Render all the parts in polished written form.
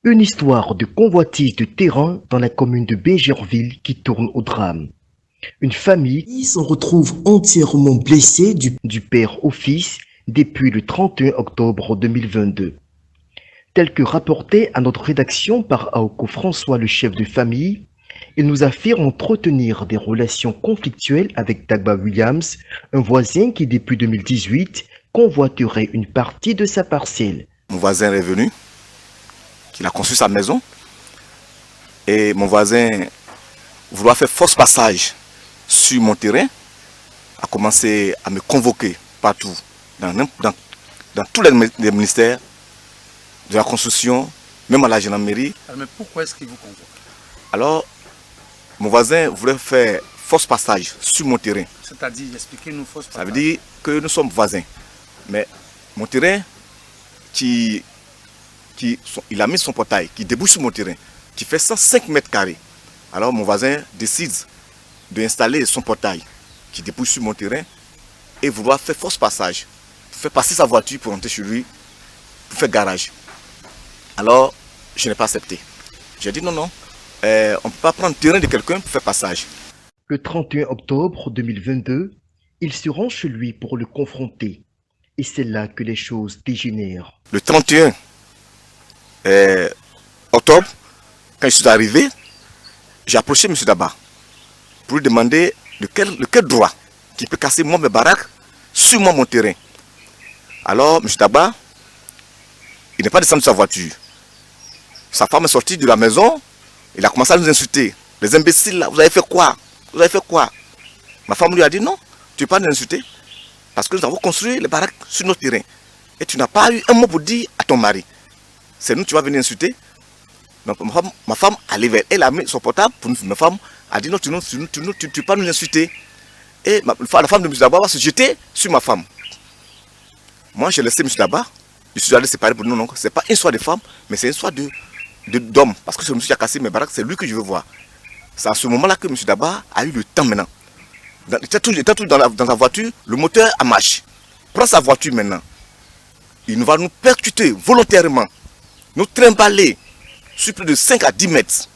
Une histoire de convoitise de terrain dans la commune de Bégerville qui tourne au drame. Une famille qui s'en retrouve entièrement blessée du père au fils depuis le 31 octobre 2022. Tel que rapporté à notre rédaction par Aoko François, le chef de famille, il nous affirme entretenir des relations conflictuelles avec Dagba Williams, un voisin qui depuis 2018 convoiterait une partie de sa parcelle. Mon voisin est venu, il a construit sa maison et mon voisin vouloir faire force passage sur mon terrain, a commencé à me convoquer partout, dans tous les ministères de la construction, même à la gendarmerie. Alors, mais pourquoi est-ce qu'il vous convoque? Alors, mon voisin voulait faire force passage sur mon terrain. C'est-à-dire, expliquez-nous force passage. Ça veut dire que nous sommes voisins. Mais mon terrain, il a mis son portail qui débouche sur mon terrain, qui fait 105 mètres carrés. Alors mon voisin décide d'installer son portail qui débouche sur mon terrain et vouloir faire force passage, faire passer sa voiture pour rentrer chez lui, pour faire garage. Alors, je n'ai pas accepté. J'ai dit non, on ne peut pas prendre le terrain de quelqu'un pour faire passage. Le 31 octobre 2022, il se rend chez lui pour le confronter. Et c'est là que les choses dégénèrent. Le 31 octobre, quand je suis arrivé, j'ai approché M. Daba pour lui demander de quel droit qui peut casser moi mes baraques sur moi mon terrain. Alors M. Daba, il n'est pas descendu de sa voiture. Sa femme est sortie de la maison, il a commencé à nous insulter. Les imbéciles là, vous avez fait quoi? Vous avez fait quoi? Ma femme lui a dit non, tu ne peux pas nous insulter. Parce que nous avons construit les baraques sur notre terrain. Et tu n'as pas eu un mot pour dire à ton mari. C'est nous, tu vas venir insulter. Donc ma femme allait vers elle, a mis son portable pour nous. Ma femme a dit non, tu ne peux pas nous insulter. Et la femme de M. Daba va se jeter sur ma femme. Moi, j'ai laissé M. Daba. Je suis allé séparer pour nous. Non, ce n'est pas une histoire de femme, mais c'est une histoire d'homme. Parce que ce monsieur qui a cassé mes baraques, c'est lui que je veux voir. C'est à ce moment-là que M. Daba a eu le temps maintenant. Il était toujours dans la voiture, le moteur a marché. Prends sa voiture maintenant. Il va nous percuter volontairement, nous trimballer sur plus de 5 à 10 mètres.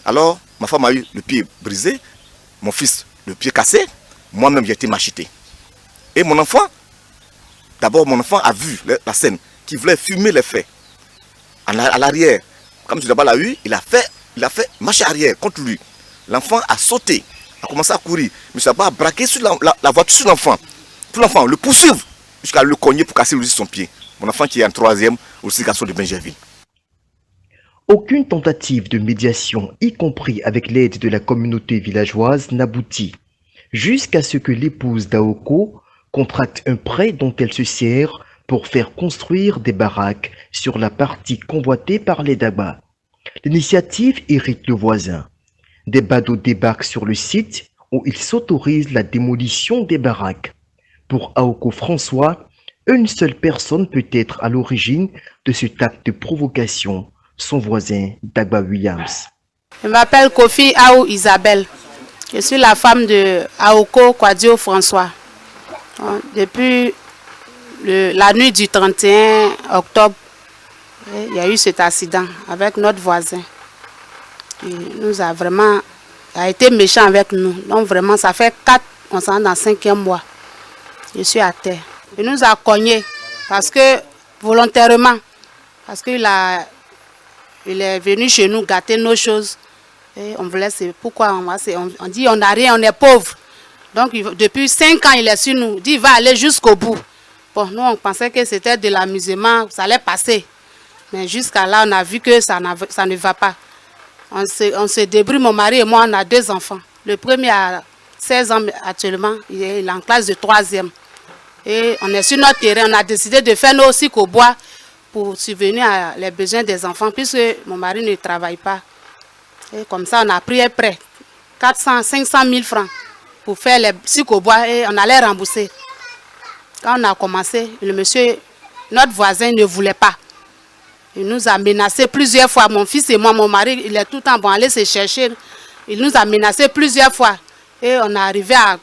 Alors, ma femme a eu le pied brisé, mon fils le pied cassé, moi-même j'ai été macheté. Et mon enfant, d'abord mon enfant a vu la scène, qui voulait fumer les faits. À l'arrière, comme M. Daba l'a eu, il a fait marche arrière contre lui. L'enfant a sauté, a commencé à courir. M. Daba a braqué sur la voiture sur l'enfant. Pour l'enfant, le poursuivre jusqu'à le cogner pour casser aussi son pied. Mon enfant qui est en 3e, aussi garçon de Bégerville. Aucune tentative de médiation, y compris avec l'aide de la communauté villageoise, n'aboutit, jusqu'à ce que l'épouse d'Aoko contracte un prêt dont elle se sert pour faire construire des baraques sur la partie convoitée par les Daba. L'initiative irrite le voisin. Des badauds débarquent sur le site où ils s'autorisent la démolition des baraques. Pour Aoko François, une seule personne peut être à l'origine de cet acte de provocation, son voisin Dagba Williams. Je m'appelle Kofi Aou Isabelle. Je suis la femme de Aoko Kwadio François. Depuis la nuit du 31 octobre, il y a eu cet accident avec notre voisin. Il a été méchant avec nous. Donc vraiment, ça fait 4, on s'en est dans le 5e mois. Je suis à terre. Il nous a cogné parce que volontairement, parce qu'il est venu chez nous gâter nos choses. Et on voulait, c'est pourquoi on dit on n'a rien, on est pauvre. Donc depuis 5 ans, il est sur nous. Il dit il va aller jusqu'au bout. Bon, nous on pensait que c'était de l'amusement, ça allait passer. Mais jusqu'à là, on a vu que ça ne va pas. On se débrouille, mon mari et moi, on a 2 enfants. Le premier a 16 ans actuellement, il est en classe de 3e. Et on est sur notre terrain, on a décidé de faire nos cycles au bois pour subvenir à les besoins des enfants, puisque mon mari ne travaille pas. Et comme ça, on a pris un prêt, 500 000 francs, pour faire les cycles au bois et on allait rembourser. Quand on a commencé, le monsieur, notre voisin, ne voulait pas. Il nous a menacé plusieurs fois, mon fils et moi, mon mari, il est tout le temps bon, aller se chercher. Il nous a menacé plusieurs fois. Et on est arrivé à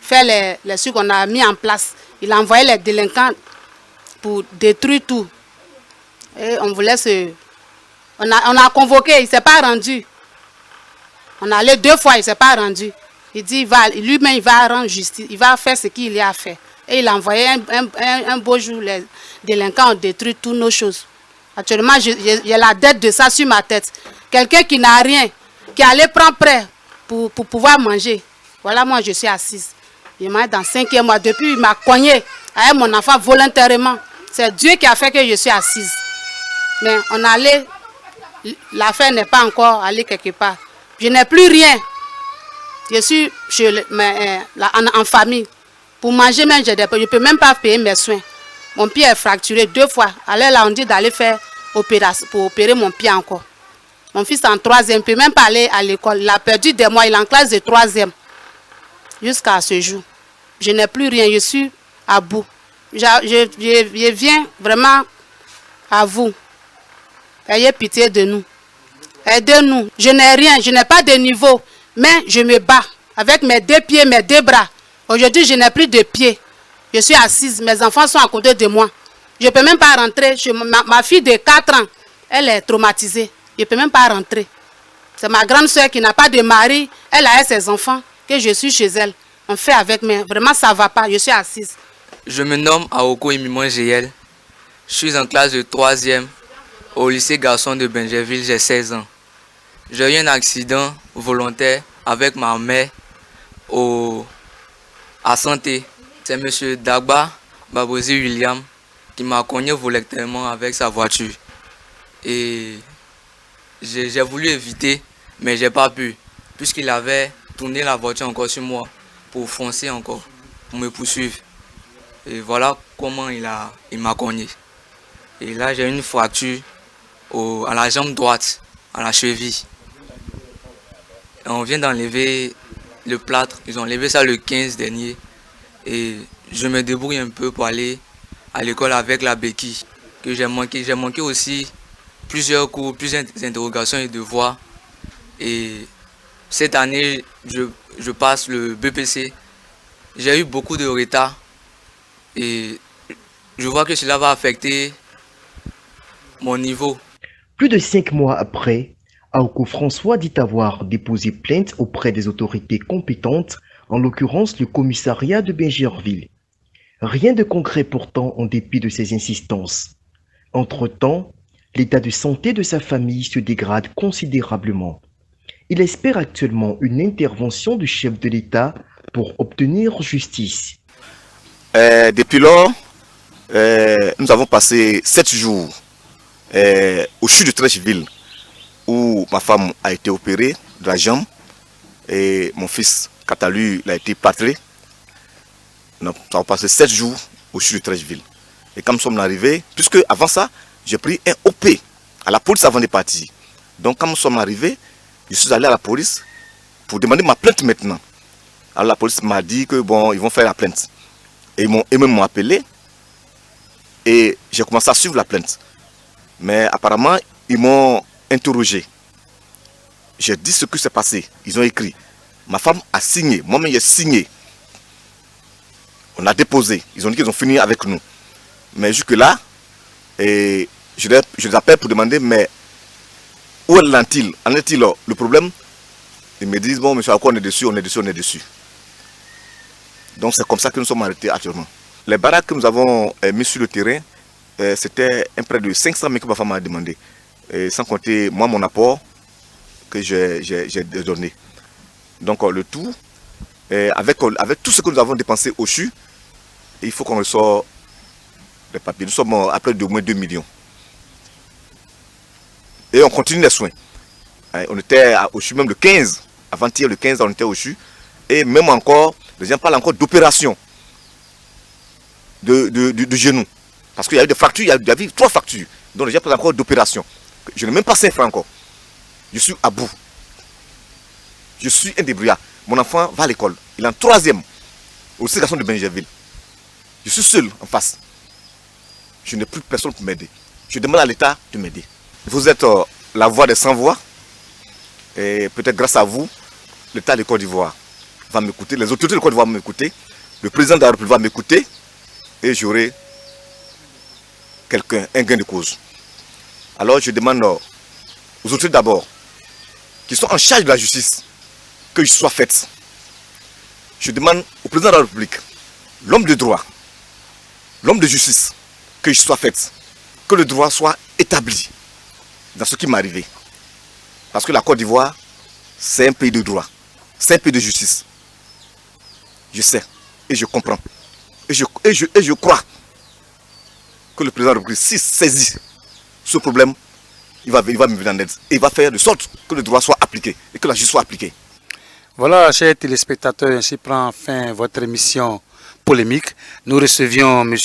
faire les trucs qu'on a mis en place. Il a envoyé les délinquants pour détruire tout. Et on voulait se On a convoqué, il ne s'est pas rendu. On a allé 2 fois, il ne s'est pas rendu. Il dit, lui-même, il va rendre justice, il va faire ce qu'il y a fait. Et il a envoyé un beau jour, les délinquants ont détruit toutes nos choses. Actuellement, j'ai la dette de ça sur ma tête. Quelqu'un qui n'a rien, qui allait prendre prêt pour pouvoir manger. Voilà, moi, je suis assise. Il m'a dans 5e mois, depuis, il m'a cogné avec mon enfant volontairement. C'est Dieu qui a fait que je suis assise. Mais on allait, l'affaire n'est pas encore allée quelque part. Je n'ai plus rien. Je suis en famille. Pour manger, même, je ne peux même pas payer mes soins. Mon pied est fracturé 2 fois. Alors là, on dit d'aller faire opération pour opérer mon pied encore. Mon fils est en 3e, il ne peut même pas aller à l'école. Il a perdu des mois, il est en classe de 3e. Jusqu'à ce jour. Je n'ai plus rien, je suis à bout. Je viens vraiment à vous. Ayez pitié de nous. Aidez-nous. Je n'ai rien, je n'ai pas de niveau. Mais je me bats avec mes 2 pieds, mes 2 bras. Aujourd'hui, je n'ai plus de pieds. Je suis assise, mes enfants sont à côté de moi. Je ne peux même pas rentrer. Ma fille de 4 ans, elle est traumatisée. Je ne peux même pas rentrer. C'est ma grande soeur qui n'a pas de mari. Elle a ses enfants, que je suis chez elle. On fait avec, mais vraiment ça ne va pas. Je suis assise. Je me nomme Aoko Emimon Jéel. Je suis en classe de 3e au lycée garçon de Benjerville, j'ai 16 ans. J'ai eu un accident volontaire avec ma mère à Santé. C'est M. Dagba Babosi William qui m'a cogné volontairement avec sa voiture. Et j'ai voulu éviter, mais j'ai pas pu, puisqu'il avait tourné la voiture encore sur moi pour foncer encore, pour me poursuivre. Et voilà comment il m'a cogné. Et là, j'ai une fracture à la jambe droite, à la cheville. Et on vient d'enlever le plâtre, ils ont enlevé ça le 15 dernier. Et je me débrouille un peu pour aller à l'école avec la béquille que j'ai manqué. J'ai manqué aussi plusieurs cours, plusieurs interrogations et devoirs. Et cette année, je passe le BPC. J'ai eu beaucoup de retard et je vois que cela va affecter mon niveau. Plus de 5 mois après, Aoko François dit avoir déposé plainte auprès des autorités compétentes, en l'occurrence le commissariat de Benjerville. Rien de concret pourtant en dépit de ses insistances. Entre-temps, l'état de santé de sa famille se dégrade considérablement. Il espère actuellement une intervention du chef de l'État pour obtenir justice. Depuis lors, nous avons passé 7 jours au CHU de Treichville où ma femme a été opérée de la jambe et mon fils, quant à lui, il a été patré. Nous avons passé 7 jours au CHU de Treichville. Et quand nous sommes arrivés, puisque avant ça, j'ai pris un OP à la police avant de partir. Donc quand nous sommes arrivés, je suis allé à la police pour demander ma plainte maintenant. Alors la police m'a dit que bon, ils vont faire la plainte. Et eux-mêmes m'ont appelé et j'ai commencé à suivre la plainte. Mais apparemment, ils m'ont interrogé. J'ai dit ce qui s'est passé. Ils ont écrit. Ma femme a signé. Moi-même, j'ai signé. On a déposé. Ils ont dit qu'ils ont fini avec nous. Mais jusque-là, je les appelle pour demander, mais où est-il? En est-il le problème? Ils me disent, bon, monsieur, à quoi on est dessus, on est dessus, on est dessus. Donc c'est comme ça que nous sommes arrêtés actuellement. Les baraques que nous avons mis sur le terrain, c'était un près de 500 000 que ma femme m'a demandé. Et sans compter moi mon apport que j'ai donné. Donc le tout, avec tout ce que nous avons dépensé au CHU, il faut qu'on ressort les papiers. Nous sommes à près de moins 2 millions. Et on continue les soins. On était au CHU même le 15. Avant-hier, le 15, on était au CHU. Et même encore, les gens parlent encore d'opération de genou. Parce qu'il y a eu des fractures, il y a eu 3 fractures. Donc les gens parlent encore d'opération. Je n'ai même pas 5 francs encore. Je suis à bout. Je suis un débrouillard. Mon enfant va à l'école. Il est en 3e au lycée garçon de Benjerville. Je suis seul en face. Je n'ai plus personne pour m'aider. Je demande à l'État de m'aider. Vous êtes la voix des sans-voix. Et peut-être grâce à vous, l'État de Côte d'Ivoire va m'écouter. Les autorités de Côte d'Ivoire vont m'écouter. Le président de la République va m'écouter. Et j'aurai un gain de cause. Alors je demande aux autorités d'abord, qui sont en charge de la justice, que je sois faite. Je demande au président de la République, l'homme de droit, l'homme de justice, que je sois faite, que le droit soit établi dans ce qui m'est arrivé. Parce que la Côte d'Ivoire, c'est un pays de droit, c'est un pays de justice. Je sais et je comprends. Et je crois que le président de la République, s'il saisit ce problème, il va me venir en aide. Et il va faire de sorte que le droit soit appliqué et que la justice soit appliquée. Voilà, chers téléspectateurs, ainsi prend fin votre émission polémique. Nous recevions M.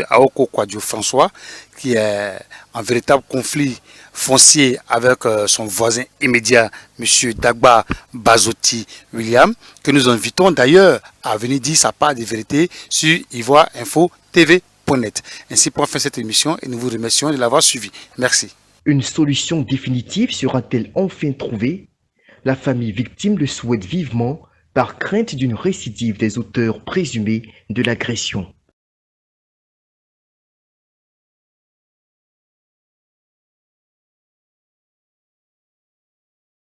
Aoko Kwadjo François, qui est en véritable conflit foncier avec son voisin immédiat, M. Dagba Bazoti William, que nous invitons d'ailleurs à venir dire sa part de vérité sur Ivoire Info TV.net. Ainsi prend fin cette émission et nous vous remercions de l'avoir suivi. Merci. Une solution définitive sera-t-elle enfin trouvée? La famille victime le souhaite vivement par crainte d'une récidive des auteurs présumés de l'agression.